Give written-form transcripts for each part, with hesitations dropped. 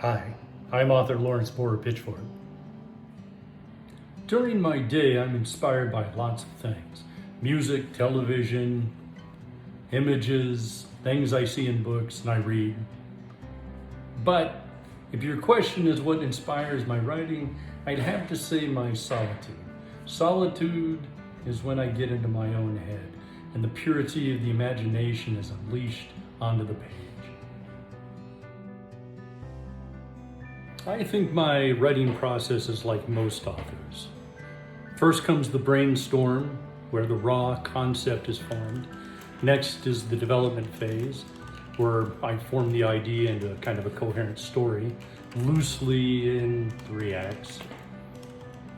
Hi, I'm author LawrenceBoarerPitchford. During my day, I'm inspired by lots of things. Music, television, images, things I see in books and I read. But if your question is what inspires my writing, I'd have to say my solitude. Solitude is when I get into my own head and the purity of the imagination is unleashed onto the page. I think my writing process is like most authors. First comes the brainstorm, where the raw concept is formed. Next is the development phase, where I form the idea into a kind of a coherent story, loosely in 3 acts.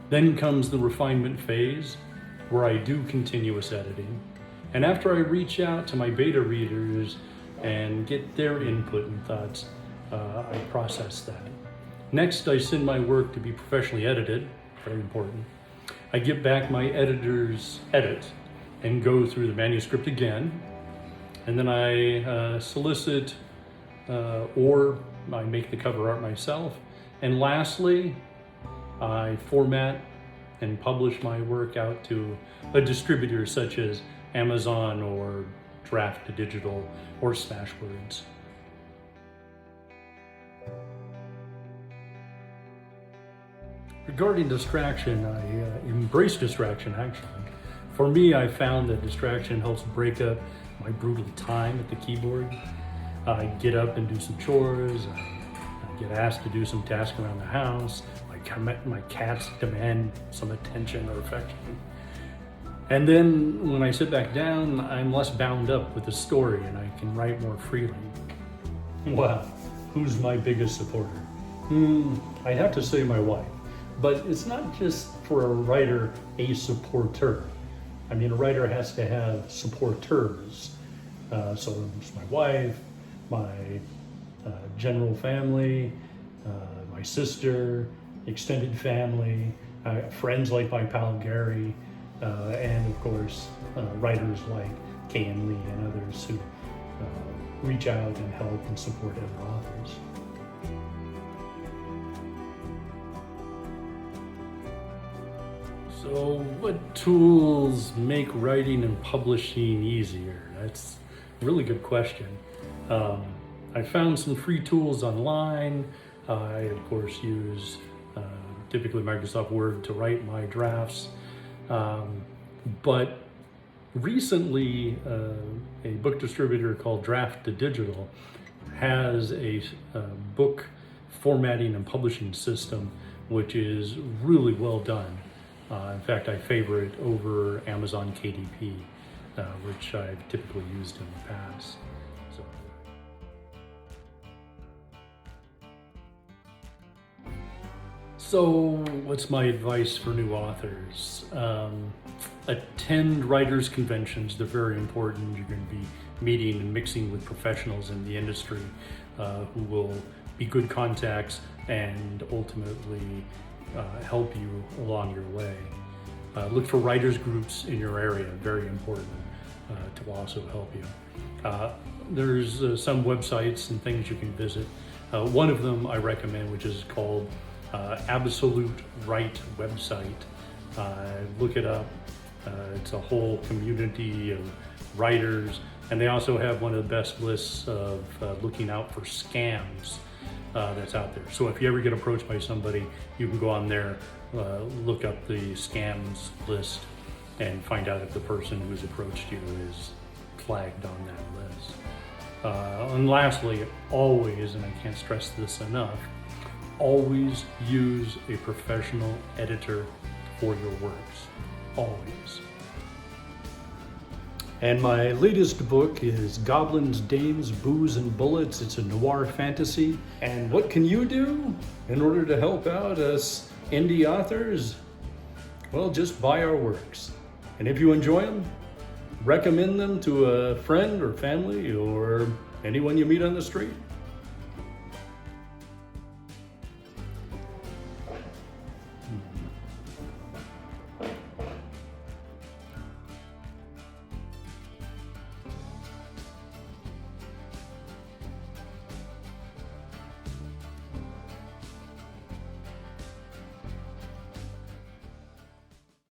Then comes the refinement phase, where I do continuous editing. And after I reach out to my beta readers and get their input and thoughts, I process that. Next, I send my work to be professionally edited, very important. I get back my editor's edit and go through the manuscript again. And then I solicit or I make the cover art myself. And lastly, I format and publish my work out to a distributor such as Amazon or Draft to Digital or Smashwords. Regarding distraction, I embrace distraction actually. For me, I found that distraction helps break up my brutal time at the keyboard. I get up and do some chores, I get asked to do some tasks around the house, my cats demand some attention or affection. And then when I sit back down, I'm less bound up with the story and I can write more freely. Wow, who's my biggest supporter? I'd have to say my wife. But it's not just for a writer, a supporter. I mean, a writer has to have supporters. So it's my wife, my general family, my sister, extended family, friends like my pal Gary, and of course, writers like KNLEE and others who reach out and help and support other authors. So what tools make writing and publishing easier? That's a really good question. I found some free tools online. I, of course, use typically Microsoft Word to write my drafts. But recently, a book distributor called Draft to Digital has a book formatting and publishing system, which is really well done. In fact, I favor it over Amazon KDP, which I've typically used in the past. So what's my advice for new authors? Attend writers' conventions. They're very important. You're going to be meeting and mixing with professionals in the industry who will be good contacts and ultimately help you along your way. Look for writers groups in your area, very important to also help you. There's some websites and things you can visit. One of them I recommend, which is called Absolute Write website. Look it up. It's a whole community of writers, and they also have one of the best lists of looking out for scams that's out there. So if you ever get approached by somebody, you can go on there, look up the scams list and find out if the person who's approached you is flagged on that list. And lastly, always, and I can't stress this enough, always use a professional editor for your works, always. And my latest book is Goblins, Dames, Booze, and Bullets. It's a noir fantasy. And what can you do in order to help out us indie authors? Well, just buy our works. And if you enjoy them, recommend them to a friend or family or anyone you meet on the street.